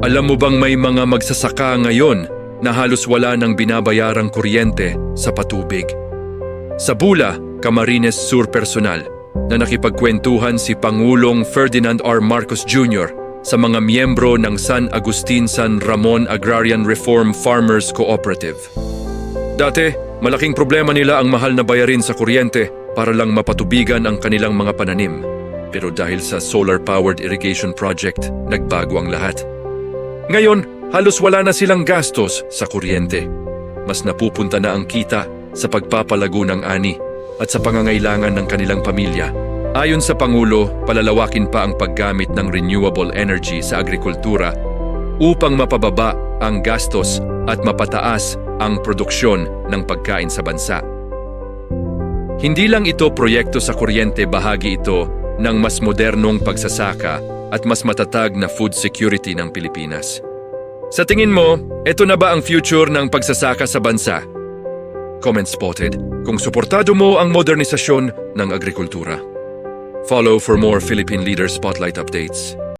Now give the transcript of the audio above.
Alam mo bang may mga magsasaka ngayon na halos wala ng binabayarang kuryente sa patubig? Sa Bula, Camarines Sur Personal, na nakipagkwentuhan si Pangulong Ferdinand R. Marcos Jr. sa mga miyembro ng San Agustin San Ramon Agrarian Reform Farmers Cooperative. Dati, malaking problema nila ang mahal na bayarin sa kuryente para lang mapatubigan ang kanilang mga pananim. Pero dahil sa solar-powered irrigation project, nagbago ang lahat. Ngayon, halos wala na silang gastos sa kuryente. Mas napupunta na ang kita sa pagpapalago ng ani at sa pangangailangan ng kanilang pamilya. Ayon sa Pangulo, palalawakin pa ang paggamit ng renewable energy sa agrikultura upang mapababa ang gastos at mapataas ang produksyon ng pagkain sa bansa. Hindi lang ito proyekto sa kuryente, bahagi ito ng mas modernong pagsasaka at mas matatag na food security ng Pilipinas. Sa tingin mo, ito na ba ang future ng pagsasaka sa bansa? Comment spotted kung suportado mo ang modernisasyon ng agrikultura. Follow for more Philippine Leader Spotlight updates.